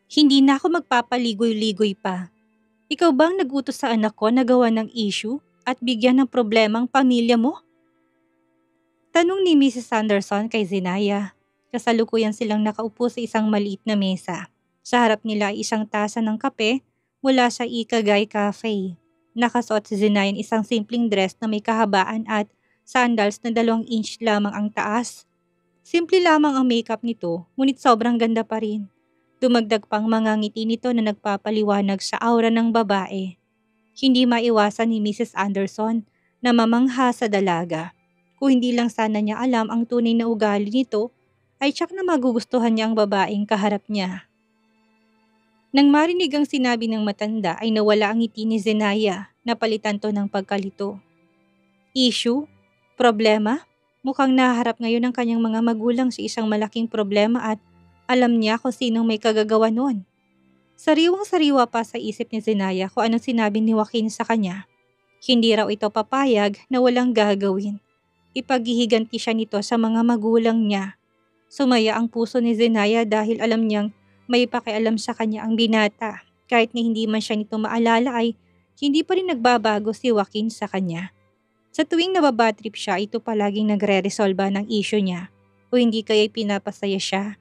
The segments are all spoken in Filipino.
Hindi na ako magpapaligoy-ligoy pa. Ikaw bang nag-utos sa anak ko na gawa ng issue at bigyan ng problema ang pamilya mo? Tanong ni Mrs. Sanderson kay Zenaya. Kasalukuyan silang nakaupo sa isang maliit na mesa. Sa harap nila ay isang tasa ng kape mula sa Ikagay Cafe. Nakasuot si Zenaya ng isang simpleng dress na may kahabaan at sandals na 2 inch lamang ang taas. Simple lamang ang makeup nito, ngunit sobrang ganda pa rin. Dumagdag pang mga ngiti nito na nagpapaliwanag sa aura ng babae. Hindi maiwasan ni Mrs. Anderson na mamangha sa dalaga. Kung hindi lang sana niya alam ang tunay na ugali nito, ay tsak na magugustuhan niya ang babaeng kaharap niya. Nang marinig ang sinabi ng matanda ay nawala ang ngiti ni Zenaya, napalitan to ng pagkalito. Issue? Problema? Mukhang naharap ngayon ang kanyang mga magulang sa isang malaking problema at alam niya kung sinong may kagagawa nun. Sariwang-sariwa pa sa isip ni Zenaya kung anong sinabi ni Joaquin sa kanya. Hindi raw ito papayag na walang gagawin. Ipaghihiganti siya nito sa mga magulang niya. Sumaya ang puso ni Zenaya dahil alam niyang may pakialam sa kanya ang binata. Kahit na hindi man siya nito maalala ay hindi pa rin nagbabago si Joaquin sa kanya. Sa tuwing nababatrip siya, ito palaging nagre-resolba ng issue niya. O hindi kaya'y pinapasaya siya.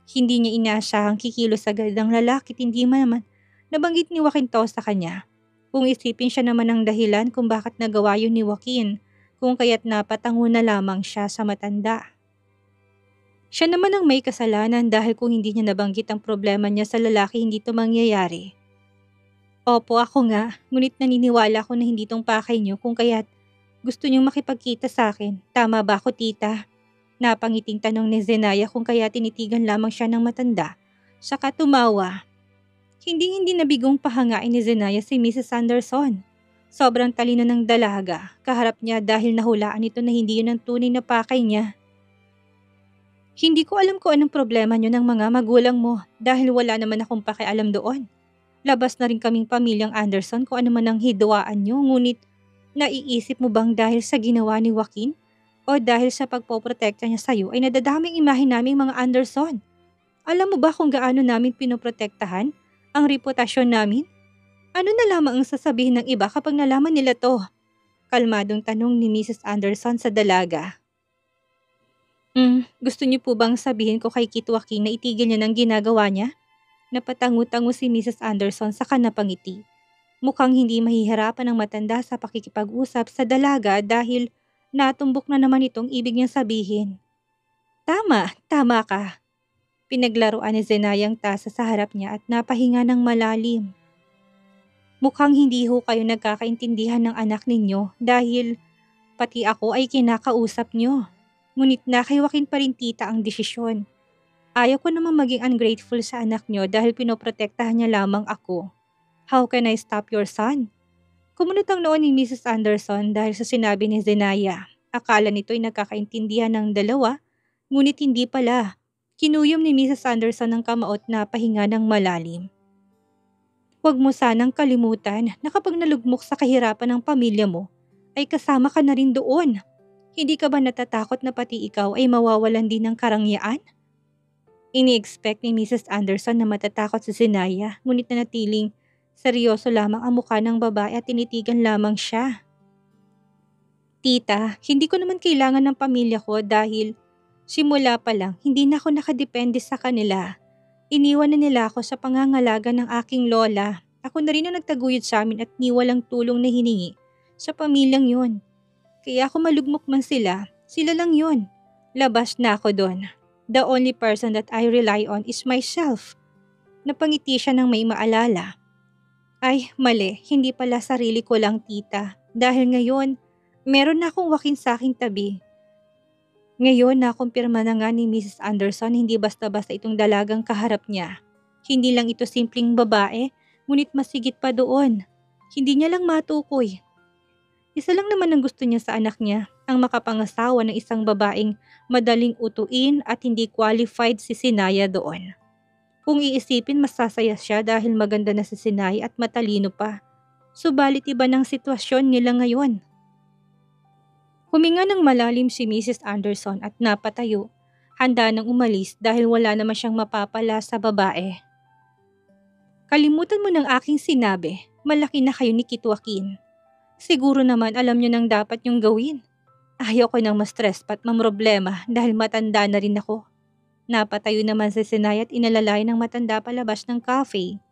Hindi niya inaasahang kikilos agad ng lalaki at hindi man naman nabanggit ni Joaquin to sa kanya. Kung isipin siya naman ang dahilan kung bakit nagawa yun ni Joaquin, kung kaya't napatango na lamang siya sa matanda. Siya naman ang may kasalanan dahil kung hindi niya nabanggit ang problema niya sa lalaki hindi to mangyayari. Opo, ako nga, ngunit naniniwala ko na hindi tong pakay niyo kung kaya't gusto niyong makipagkita sa akin. Tama ba ako, tita? Napangiting tanong ni Zenaya kung kaya tinitigan lamang siya ng matanda. Saka tumawa. Hindi nabigong pahangain ni Zenaya si Mrs. Sanderson. Sobrang talino ng dalaga. Kaharap niya dahil nahulaan ito na hindi yun ang tunay na pakay niya. Hindi ko alam kung anong problema niyo ng mga magulang mo dahil wala naman akong pakialam doon. Labas na rin kaming pamilyang Anderson kung ano man ang hidwaan niyo, ngunit naiisip mo bang dahil sa ginawa ni Joaquin? O dahil sa pagpoprotekta niya sa'yo ay nadadaming imahe naming mga Anderson. Alam mo ba kung gaano namin pinoprotektahan ang reputasyon namin? Ano na lamang ang sasabihin ng iba kapag nalaman nila to? Kalmadong tanong ni Mrs. Anderson sa dalaga. Gusto niyo po bang sabihin ko kay Kit Joaquin na itigil niya ng ginagawa niya? Napatango-tango si Mrs. Anderson sa kanapangiti. Mukhang hindi mahihirapan ang matanda sa pakikipag-usap sa dalaga dahil natumbok na naman itong ibig niyang sabihin. Tama ka. Pinaglaruan ni Zenaya ang tasa sa harap niya at napahinga ng malalim. Mukhang hindi ho kayo nagkakaintindihan ng anak ninyo dahil pati ako ay kinakausap niyo. Ngunit nakaiwakin pa rin tita ang desisyon. Ayaw ko naman maging ungrateful sa anak niyo dahil pinoprotektahan niya lamang ako. How can I stop your son? Kumunot ang noon ni Mrs. Anderson dahil sa sinabi ni Zenaya. Akala nito ay nagkakaintindihan ng dalawa, ngunit hindi pala. Kinuyom ni Mrs. Anderson ang kamaot na pahinga ng malalim. Huwag mo sanang kalimutan na kapag nalugmok sa kahirapan ng pamilya mo, ay kasama ka na rin doon. Hindi ka ba natatakot na pati ikaw ay mawawalan din ng karangyaan? Ini-expect ni Mrs. Anderson na matatakot si Zenaya, ngunit nanatiling seryoso lamang ang mukha ng babae at tinitigan lamang siya. Tita, hindi ko naman kailangan ng pamilya ko dahil simula pa lang hindi na ako nakadepende sa kanila. Iniwan na nila ako sa pangangalaga ng aking lola. Ako na rin ang nagtaguyod sa amin at niwalang tulong na hiningi sa pamilyang yon. Kaya ako malugmok man sila lang yon. Labas na ako doon. The only person that I rely on is myself. Napangiti siya ng may maalala. Ay, mali. Hindi pala sarili ko lang, tita. Dahil ngayon, meron na akong Joaquin sa aking tabi. Ngayon, nakumpirma na nga ni Mrs. Anderson hindi basta-basta itong dalagang kaharap niya. Hindi lang ito simpleng babae, ngunit masigit pa doon. Hindi niya lang matukoy. Isa lang naman ang gusto niya sa anak niya, ang makapangasawa ng isang babaeng madaling utuin at hindi qualified si Zenaya doon. Kung iisipin, masasaya siya dahil maganda na si Zenaya at matalino pa. Subalit iba ng sitwasyon nila ngayon. Huminga ng malalim si Mrs. Anderson at napatayo. Handa nang umalis dahil wala naman siyang mapapala sa babae. Kalimutan mo ng aking sinabi. Malaki na kayo ni Kit Joaquin. Siguro naman alam niyo nang dapat niyong gawin. Ayaw ko nang ma-stress pa't mamroblema dahil matanda na rin ako. Napatayo naman si Sinay at inalalay ng matanda palabas ng cafe.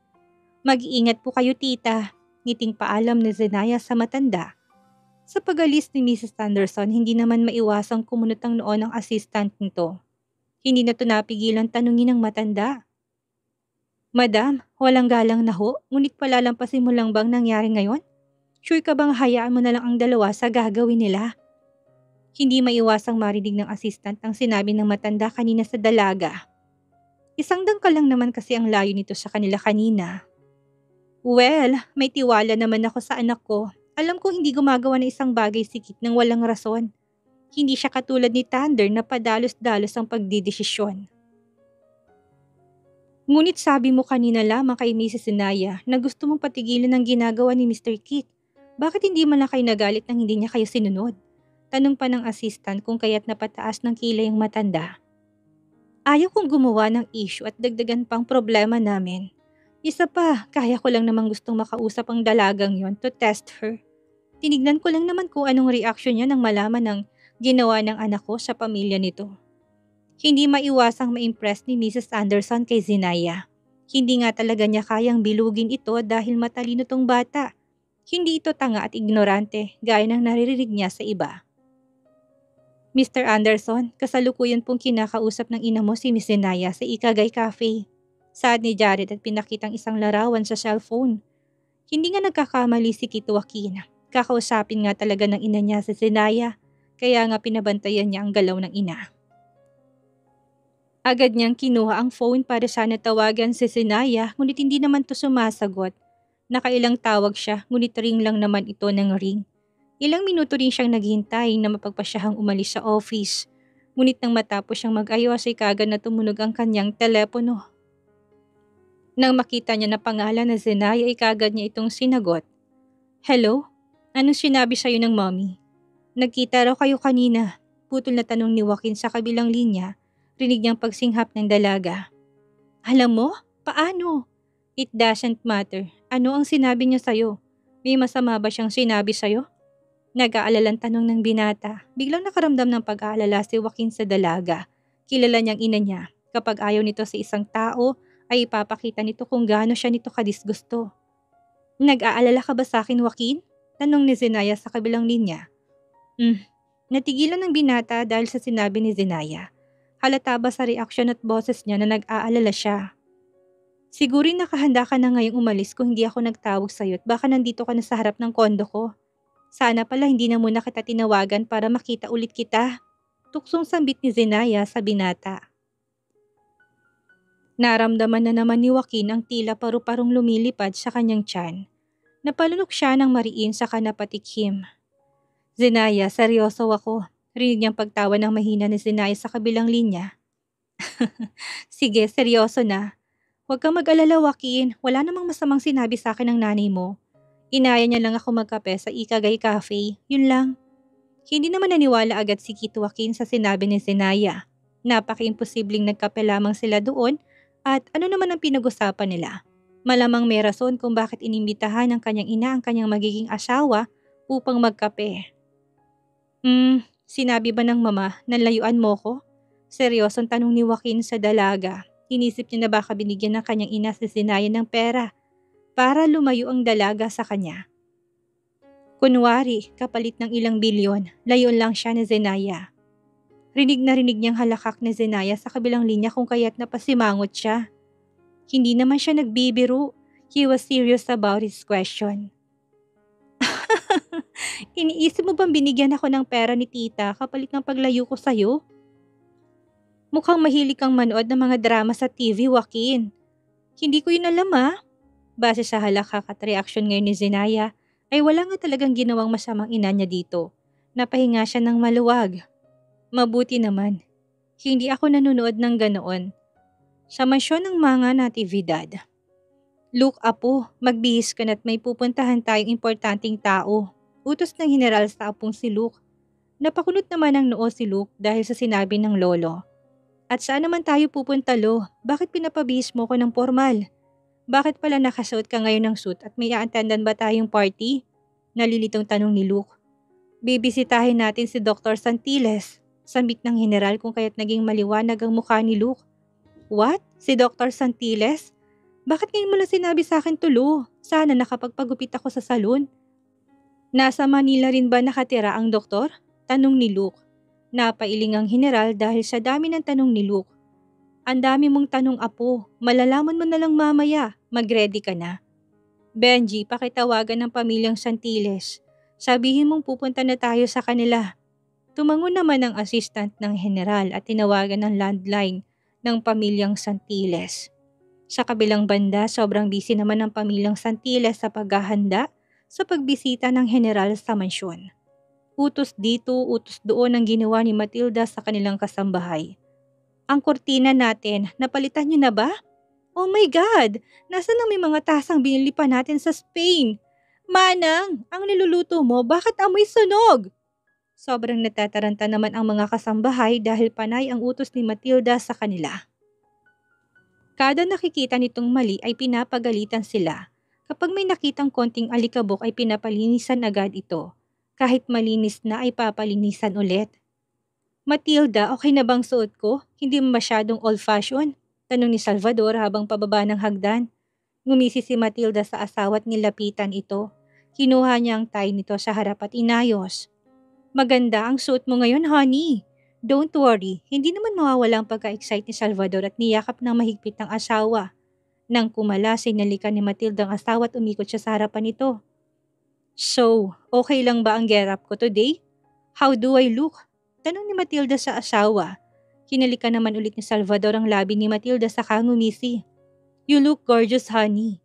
Mag-iingat po kayo tita, ngiting paalam ni Zenaya sa matanda. Sa pag-alis ni Mrs. Anderson, hindi naman maiwasang kumunot ang noo ng assistant nito. Hindi na ito napigilan tanungin ng matanda. Madam, walang galang na ho, ngunit palalampasin mo lang bang nangyari ngayon? Sure ka bang hayaan mo na lang ang dalawa sa gagawin nila? Hindi maiwasang marinig ng assistant ang sinabi ng matanda kanina sa dalaga. Isang dangkal lang naman kasi ang layo nito sa kanila kanina. Well, may tiwala naman ako sa anak ko. Alam ko hindi gumagawa ng isang bagay si Kit nang walang rason. Hindi siya katulad ni Thunder na padalos-dalos ang pagdidesisyon. Ngunit sabi mo kanina lamang kay Mrs. Sinaya na gusto mong patigilan ang ginagawa ni Mr. Kit. Bakit hindi man lang kayo nagalit nang hindi niya kayo sinunod? Tanong pa ng assistant kung kaya't napataas ng kilay ang matanda. Ayaw kong gumawa ng issue at dagdagan pang problema namin. Isa pa, kaya ko lang namang gustong makausap ang dalagang yon to test her. Tinignan ko lang naman kung anong reaksyon niya nang malaman ng ginawa ng anak ko sa pamilya nito. Hindi maiwasang ma-impress ni Mrs. Anderson kay Zenaya. Hindi nga talaga niya kayang bilugin ito dahil matalino tong bata. Hindi ito tanga at ignorante gaya ng naririnig niya sa iba. Mr. Anderson, kasalukuyan pong kinakausap ng ina mo si Miss Zenaya sa Ikagay Cafe. Saad ni Jared at pinakitang isang larawan sa cellphone. Hindi nga nagkakamali si Kit Joaquin. Kakausapin nga talaga ng ina niya si Zenaya, kaya nga pinabantayan niya ang galaw ng ina. Agad niyang kinuha ang phone para sana tawagan si Zenaya, ngunit hindi naman to sumasagot. Nakailang tawag siya, ngunit ring lang naman ito ng ring. Ilang minuto rin siyang naghihintay na mapagpasyahang umalis sa office. Ngunit nang matapos siyang mag-ayos ay kagad na tumunog ang kanyang telepono. Nang makita niya na pangalan na Zenaya ay kagad niya itong sinagot. Hello? Anong sinabi sa'yo ng mommy? Nagkita raw kayo kanina. Putol na tanong ni Joaquin sa kabilang linya. Rinig niyang pagsinghap ng dalaga. Alam mo? Paano? It doesn't matter. Ano ang sinabi niya sa'yo? May masama ba siyang sinabi sa'yo? Nag-aalalang tanong ng binata. Biglang nakaramdam ng pag-aalala si Joaquin sa dalaga. Kilala niyang ina niya. Kapag ayaw nito sa isang tao, ay ipapakita nito kung gaano siya nito kadisgusto. Nag-aalala ka ba sa akin, Joaquin? Tanong ni Zenaya sa kabilang linya. Natigilan ng binata dahil sa sinabi ni Zenaya. Halata ba sa reaksyon at boses niya na nag-aalala siya? Siguro nakahanda ka na ngayong umalis kung hindi ako nagtawag sa'yo at baka nandito ka na sa harap ng kondo ko. Sana pala hindi na muna kita tinawagan para makita ulit kita. Tuksong sambit ni Zenaya sa binata. Naramdaman na naman ni Joaquin ang tila paru-parong lumilipad sa kanyang tiyan. Napalunok siya ng mariin sa kanapatikhim. Zenaya, seryoso ako. Rinig niyang pagtawa ng mahina ni Zenaya sa kabilang linya. Sige, seryoso na. Huwag kang mag-alala, Joaquin. Wala namang masamang sinabi sa akin ng nanay mo. Inaya niya lang ako magkape sa Ikagay Cafe. Yun lang. Hindi naman naniwala agad si Kit Joaquin sa sinabi ni Zenaya. Napaka-imposibleng nagkape lamang sila doon at ano naman ang pinag-usapan nila. Malamang may rason kung bakit inimbitahan ng kanyang ina ang kanyang magiging asawa upang magkape. Sinabi ba ng mama na layuan mo ko? Seryosong tanong ni Joaquin sa dalaga. Inisip niya na baka binigyan ng kanyang ina si Zenaya ng pera para lumayo ang dalaga sa kanya. Kunwari, kapalit ng ilang bilyon, layon lang siya ni Zenaya. Rinig na rinig niyang halakak ni Zenaya sa kabilang linya kung kaya't napasimangot siya. Hindi naman siya nagbibiro. He was serious about his question. Iniisip mo bang binigyan ako ng pera ni tita kapalit ng paglayo ko sa'yo? Mukhang mahilig kang manood ng mga drama sa TV, Joaquin. Hindi ko yun alam Base sa halakak at reaksyon ngayon ni Zenaya, ay wala nga talagang ginawang masamang ina niya dito. Napahinga siya ng maluwag. Mabuti naman. Hindi ako nanonood ng ganoon. Sa mansyon ng mga natividad. Luke, apo, magbihis ka na't may pupuntahan tayong importanteng tao. Utos ng general sa apong si Luke. Napakunot naman ang noo si Luke dahil sa sinabi ng lolo. At saan naman tayo pupunta, Lo? Bakit pinapabihis mo ko ng formal? Bakit pala nakasuot ka ngayon ng suit at may a-attendan ba tayong party? Nalilitong tanong ni Luke. Bibisitahin natin si Dr. Santiles. Sambit ng general kung kaya't naging maliwanag ang mukha ni Luke. What? Si Dr. Santiles? Bakit ngayon mo lang sinabi sa akin, Tulo? Sana nakapagpagupit ako sa salon. Nasa Manila rin ba nakatira ang doktor? Tanong ni Luke. Napailing ang general dahil sa dami ng tanong ni Luke. Ang dami mong tanong, apo. Malalaman mo na lang mamaya. Mag-ready ka na. Benji, pakitawagan ng pamilyang Santiles. Sabihin mong pupunta na tayo sa kanila. Tumango naman ang assistant ng general at tinawagan ng landline ng pamilyang Santiles. Sa kabilang banda, sobrang busy naman ng pamilyang Santiles sa paghahanda sa pagbisita ng general sa mansyon. Utos dito, utos doon ang ginawa ni Matilda sa kanilang kasambahay. Ang kurtina natin, napalitan niyo na ba? Oh my God! Nasaan na may mga tasang binili pa natin sa Spain? Manang, ang niluluto mo, bakit amoy sunog? Sobrang natataranta naman ang mga kasambahay dahil panay ang utos ni Matilda sa kanila. Kada nakikita nitong mali ay pinapagalitan sila. Kapag may nakitang konting alikabok ay pinapalinisan agad ito. Kahit malinis na ay papalinisan ulit. Matilda, okay na bang suot ko? Hindi masyadong old-fashioned? Tanong ni Salvador habang pababa ng hagdan. Ngumisi si Matilda sa asawa at nilapitan ito. Kinuha niya ang tie nito sa harap at inayos. Maganda ang suot mo ngayon, honey. Don't worry, hindi naman mawawala ang pagka-excite ni Salvador at niyakap ng mahigpit ng asawa. Nang kumalas ay nalikan ni Matilda ang asawa at umikot siya sa harapan nito. So, okay lang ba ang getup ko today? How do I look? Tanong ni Matilda sa asawa. Kinalikan naman ulit ni Salvador ang labi ni Matilda sa ngumisi. You look gorgeous, honey.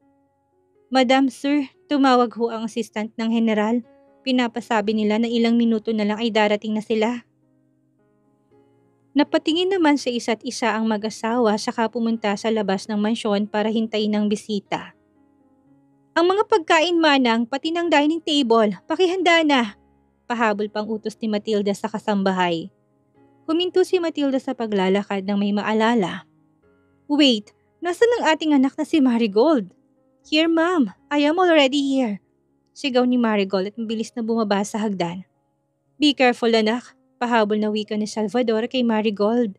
Madam sir, tumawag ho ang assistant ng general. Pinapasabi nila na ilang minuto na lang ay darating na sila. Napatingin naman sa isa't isa ang mag-asawa saka pumunta sa labas ng mansyon para hintayin ang bisita. Ang mga pagkain, manang, pati ng dining table, pakihanda na. Pahabol pang utos ni Matilda sa kasambahay. Huminto si Matilda sa paglalakad nang may maalala. Wait, nasaan ang ating anak na si Marigold? Here, ma'am. I am already here. Sigaw ni Marigold at mabilis na bumaba sa hagdan. Be careful, anak. Pahabol na wika ni Salvador kay Marigold.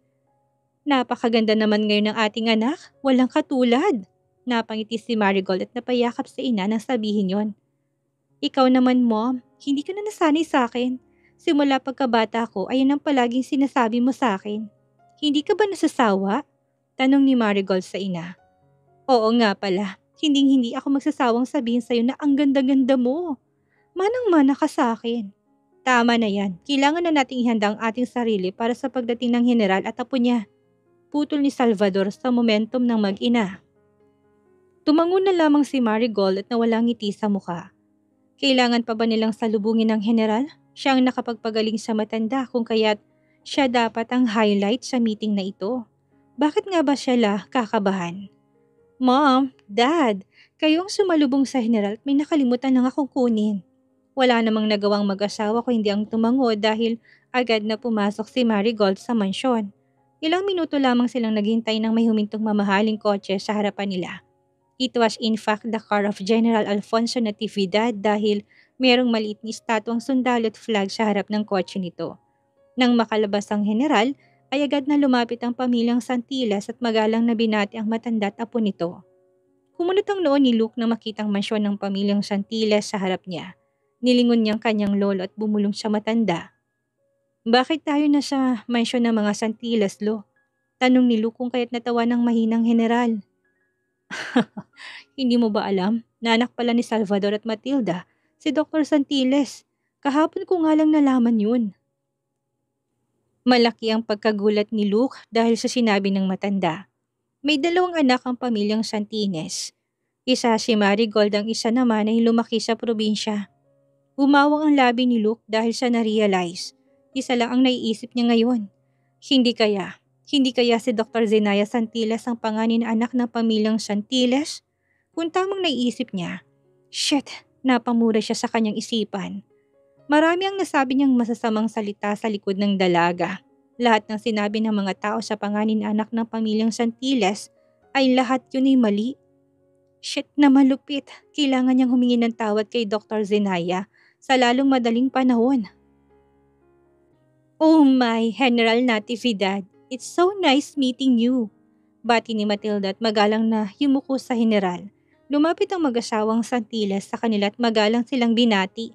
Napakaganda naman ngayon ng ating anak. Walang katulad. Napangiti si Marigold at napayakap sa ina nang sabihin yon. Ikaw naman, mom, hindi ka na nasanay sa akin. Simula pagkabata ko, ayan ang palaging sinasabi mo sa akin. Hindi ka ba nasasawa? Tanong ni Marigold sa ina. Oo nga pala, hindi ako magsasawang sabihin sa'yo na ang ganda-ganda mo. Manang-mana ka sa akin. Tama na yan, kailangan na nating ihanda ang ating sarili para sa pagdating ng general at apo niya. Putol ni Salvador sa momentum ng mag-ina. Tumango na lamang si Marigold at nawalang ngiti sa mukha. Kailangan pa ba nilang salubungin ng general? Siya ang nakapagpagaling sa matanda kung kaya't siya dapat ang highlight sa meeting na ito. Bakit nga ba siya kakabahan? Mom, Dad, kayong sumalubong sa general at may nakalimutan lang akong kunin. Wala namang nagawang mag-asawa ko hindi ang tumango dahil agad na pumasok si Marigold sa mansyon. Ilang minuto lamang silang naghintay ng may humintong mamahaling kotse sa harapan nila. It was in fact the car of General Alfonso Natividad dahil mayroong maliit na estatwang sundalo at flag sa harap ng kotse nito. Nang makalabas ang general, ay agad na lumapit ang pamilyang Santiles at magalang na binati ang matanda at apo nito. Kumunot ang noo ni Luke na makitang mansyon ng pamilyang Santiles sa harap niya. Nilingon niyang kanyang lolo at bumulong sa matanda. Bakit tayo na sa mansyon ng mga Santiles, Lo? Tanong ni Luke kung kaya't natawa ng mahinang general. Hindi mo ba alam? Na anak pala ni Salvador at Matilda, si Dr. Santiles. Kahapon ko nga lang nalaman yun. Malaki ang pagkagulat ni Luke dahil sa sinabi ng matanda. May dalawang anak ang pamilyang Santines. Isa si Marigold, ang isa naman ay lumaki sa probinsya. Umawang ang labi ni Luke dahil sa na-realize. Isa lang ang naiisip niya ngayon. Hindi kaya si Dr. Zenaya Santiles ang panganay na anak ng pamilyang Santiles? Kung tamang naiisip niya, shit, napamura siya sa kanyang isipan. Marami ang nasabi niyang masasamang salita sa likod ng dalaga. Lahat ng sinabi ng mga tao sa panganin anak ng pamilyang Santiles ay lahat yun ay mali. Shit na malupit, kailangan niyang humingi ng tawad kay Dr. Zenaya sa lalong madaling panahon. Oh my, General Natividad, it's so nice meeting you. Bati ni Matilda at magalang na yumuko sa general. Lumapit ang mag-asawang Santiles sa kanila at magalang silang binati.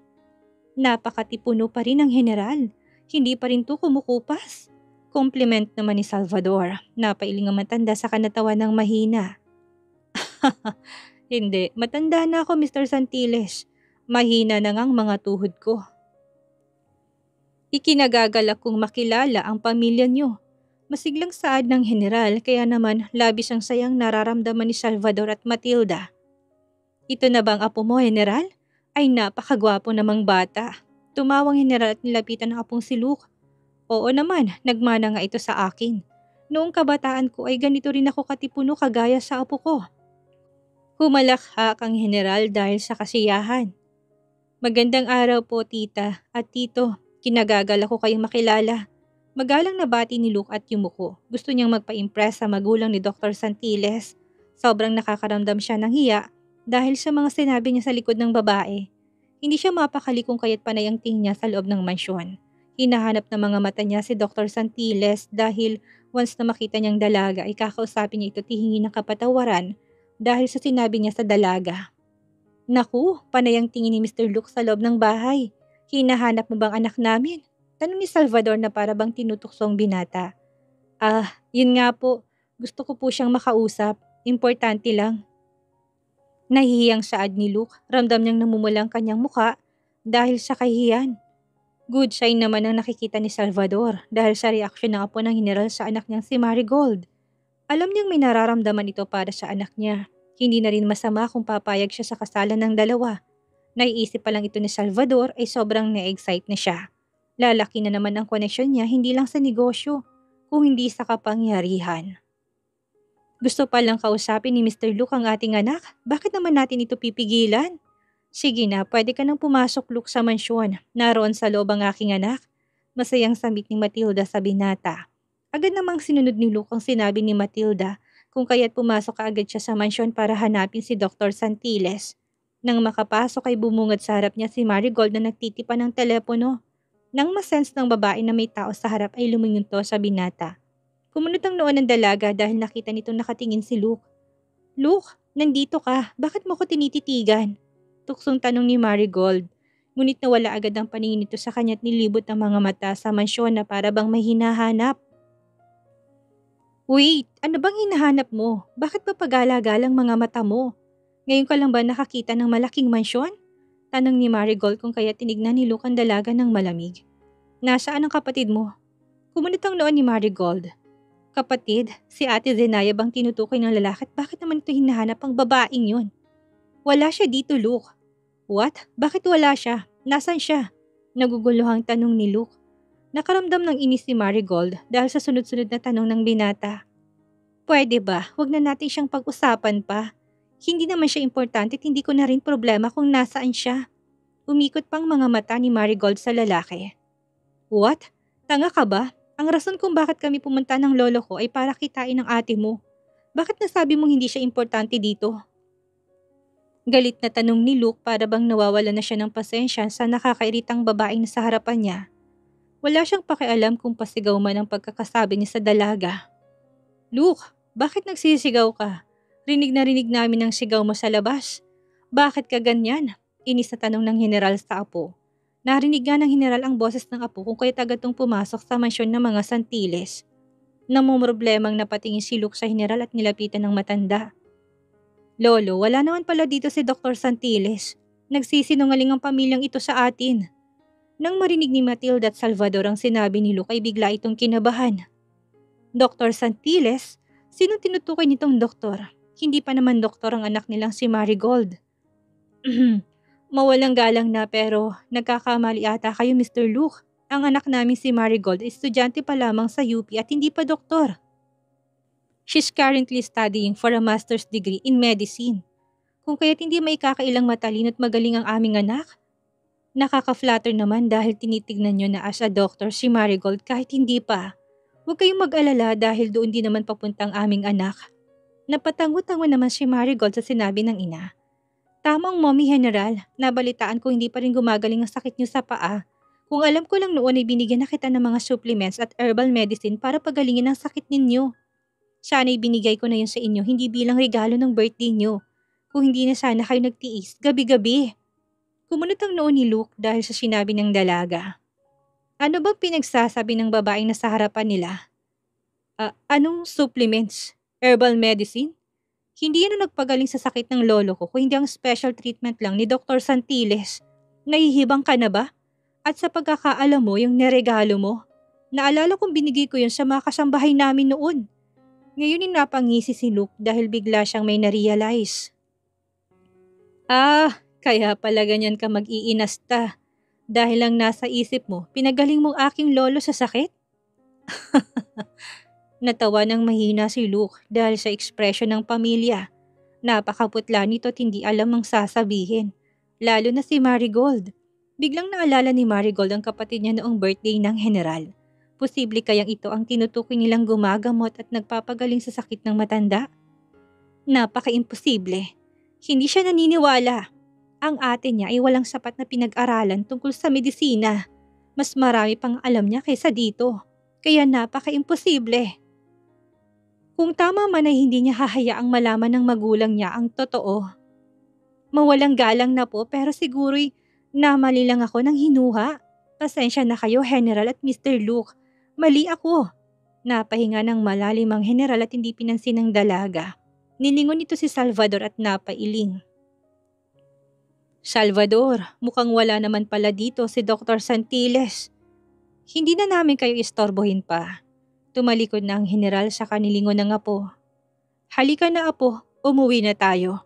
Napakatipuno pa rin ang general. Hindi pa rin to kumukupas. Compliment naman ni Salvador. Napailing ang matanda sa kanatawan ng mahina. Hindi, matanda na ako Mr. Santiles. Mahina na ngang mga tuhod ko. Ikinagagalak kong makilala ang pamilya niyo. Masiglang saad ng general kaya naman labis ang sayang nararamdaman ni Salvador at Matilda. Ito na bang apo mo, general? Ay napakagwapo namang bata. Tumawang general at nilapitan ng apong si Luke. Oo naman, nagmana nga ito sa akin. Noong kabataan ko ay ganito rin ako katipuno kagaya sa apo ko. Humalakhak ang general dahil sa kasiyahan. Magandang araw po tita at tito. Kinagagalak ko kayong makilala. Magalang na bati ni Luke at yumuko. Gusto niyang magpa-impress sa magulang ni Dr. Santiles. Sobrang nakakaramdam siya ng hiya dahil sa mga sinabi niya sa likod ng babae. Hindi siya mapakali kung kaya't panay ang tingin niya sa loob ng mansyon. Hinahanap ng mga mata niya si Dr. Santiles dahil once na makita niyang dalaga ay kakausapin niya ito at hihingi ng kapatawaran dahil sa sinabi niya sa dalaga. Naku, panay ang tingin ni Mr. Luke sa loob ng bahay. Hinahanap mo bang anak namin? Tanong ni Salvador na para bang tinutuksong binata. Yun nga po. Gusto ko po siyang makausap. Importante lang. Nahihiyang saad ni Luke. Ramdam niyang namumulang kanyang muka dahil sa kahihiyan. Good sign naman ang nakikita ni Salvador dahil sa reaksyon ng apo ng general sa anak niyang si Marigold. Alam niyang may nararamdaman ito para sa anak niya. Hindi na rin masama kung papayag siya sa kasalan ng dalawa. Naiisip pa lang ito ni Salvador ay sobrang na-excite na siya. Lalaki na naman ang koneksyon niya hindi lang sa negosyo, kung hindi sa kapangyarihan. Gusto pa lang kausapin ni Mr. Luke ang ating anak, bakit naman natin ito pipigilan? Sige na, pwede ka nang pumasok Luke sa mansyon, naroon sa loob ang aking anak. Masayang samit ni Matilda sa binata. Agad namang sinunod ni Luke ang sinabi ni Matilda, kung kaya't pumasok kaagad siya sa mansyon para hanapin si Dr. Santiles. Nang makapasok ay bumungad sa harap niya si Marigold na nagtitipan ng telepono. Nang masense ng babae na may tao sa harap ay lumingon to sa binata. Kumunot ang noo ng dalaga dahil nakita nitong nakatingin si Luke. Luke, nandito ka. Bakit mo ko tinititigan? Tuksong tanong ni Marigold. Ngunit nawala agad ang paningin nito sa kanya't nilibot ang mga mata sa mansyon na para bang may hinahanap. Wait, ano bang hinahanap mo? Bakit pa pagala-galang mga mata mo? Ngayon ka lang ba nakakita ng malaking mansyon? Tanong ni Marigold kung kaya tinignan ni Luke ang dalaga ng malamig. Nasaan ang kapatid mo? Kumunot ang noon ni Marigold. Kapatid, si Ate Zenaya bang tinutukoy ng lalaki at bakit naman ito hinahanap ang babaeng yun? Wala siya dito, Luke. What? Bakit wala siya? Nasaan siya? Naguguluhang tanong ni Luke. Nakaramdam ng inis si Marigold dahil sa sunod-sunod na tanong ng binata. Pwede ba? Huwag na natin siyang pag-usapan pa. Hindi naman siya importante at hindi ko na rin problema kung nasaan siya. Umikot pang mga mata ni Marigold sa lalaki. What? Tanga ka ba? Ang rason kung bakit kami pumunta ng lolo ko ay para kitain ng ate mo. Bakit nasabi mong hindi siya importante dito? Galit na tanong ni Luke para bang nawawala na siya ng pasensya sa nakakairitang babaeng nasa harapan niya. Wala siyang pakialam kung pasigaw man ang pagkakasabi niya sa dalaga. Luke, bakit nagsisigaw ka? Rinig na rinig namin ang sigaw mo sa labas. Bakit ka ganyan? Inis na tanong ng general sa apo. Narinig nga ng general ang boses ng apo kung kaya't agad tong pumasok sa mansyon ng mga Santiles. Namumroblemang napatingin si Luke sa general at nilapitan ng matanda. Lolo, wala naman pala dito si Dr. Santiles. Nagsisinungaling ang pamilyang ito sa atin. Nang marinig ni Matilda at Salvador ang sinabi ni Luke ay bigla itong kinabahan. Dr. Santiles? Sinong tinutukoy nitong doktor? Hindi pa naman doktor ang anak nilang si Marigold. Mawalang galang na pero nagkakamali ata kayo Mr. Luke. Ang anak namin si Marigold ay estudyante pa lamang sa UP at hindi pa doktor. She's currently studying for a master's degree in medicine. Kung kaya't hindi maikakailang matalino at magaling ang aming anak. Nakaka-flatter naman dahil tinitignan nyo na as a doctor si Marigold kahit hindi pa. Huwag kayong mag-alala dahil doon din naman papuntang aming anak. Napatango-tango naman si Marigold sa sinabi ng ina. Tamang Mommy General, nabalitaan ko hindi pa rin gumagaling ang sakit niyo sa paa. Kung alam ko lang noon ay binigyan na kita ng mga supplements at herbal medicine para pagalingin ang sakit ninyo. Sana ibinigay ko na yun sa inyo hindi bilang regalo ng birthday niyo. Kung hindi na sana kayo nagtiis gabi-gabi. Kumunot ang noo ni Luke dahil sa sinabi ng dalaga. Ano bang pinagsasabi ng babaeng nasa harapan nila? Anong supplements? Herbal medicine? Hindi yan ang nagpagaling sa sakit ng lolo ko kung hindi ang special treatment lang ni Dr. Santiles. Nahihibang ka na ba? At sa pagkakaalam mo yung neregalo mo? Naalala kong binigay ko yun sa mga kasambahay namin noon. Ngayon napangisi si Luke dahil bigla siyang may narealize. Kaya pala ganyan ka mag-iinasta. Dahil lang nasa isip mo, pinagaling mong aking lolo sa sakit? Natawa ng mahina si Luke dahil sa ekspresyon ng pamilya. Napakaputla nito at hindi alam ang sasabihin. Lalo na si Marigold. Biglang naalala ni Marigold ang kapatid niya noong birthday ng general. Posible kayang ito ang tinutukoy nilang gumagamot at nagpapagaling sa sakit ng matanda? Napaka-imposible. Hindi siya naniniwala. Ang ate niya ay walang sapat na pinag-aralan tungkol sa medisina. Mas marami pang alam niya kaysa dito. Kaya napaka-imposible. Kung tama man ay hindi niya hahayaang malaman ng magulang niya ang totoo. Mawalang galang na po pero siguro'y namali lang ako ng hinuha. Pasensya na kayo General at Mr. Luke. Mali ako. Napahinga ng malalim ang General at hindi pinansin ng dalaga. Nilingon ito si Salvador at napailing. Salvador, mukhang wala naman pala dito si Dr. Santiles. Hindi na namin kayo istorbohin pa. Tumalikod na ang General sa kanilingon ng apo. Halika na apo, umuwi na tayo.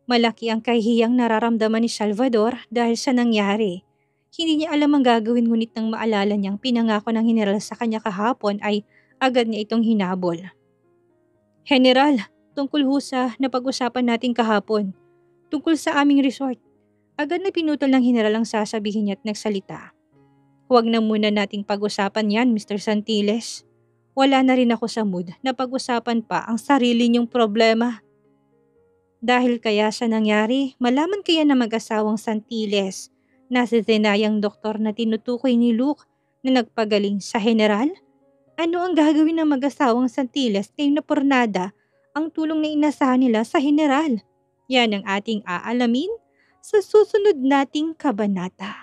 Malaki ang kahihiyang nararamdaman ni Salvador dahil sa nangyari. Hindi niya alam ang gagawin ngunit nang maalala niyang pinangako ng General sa kanya kahapon ay agad niya itong hinabol. General, tungkol ho sa napag-usapan natin kahapon. Tungkol sa aming resort. Agad na pinutol ng General ang sasabihin niya at nagsalita. Huwag na muna nating pag-usapan yan, Mr. Santiles. Wala na rin ako sa mood na pag-usapan pa ang sarili niyong problema. Dahil kaya sa nangyari, malaman kaya na mag-asawang Santiles na si Zenayang doktor na tinutukoy ni Luke na nagpagaling sa General? Ano ang gagawin ng mag-asawang Santiles ngayong napornada ang tulong na inasahan nila sa General? Yan ang ating aalamin sa susunod nating kabanata.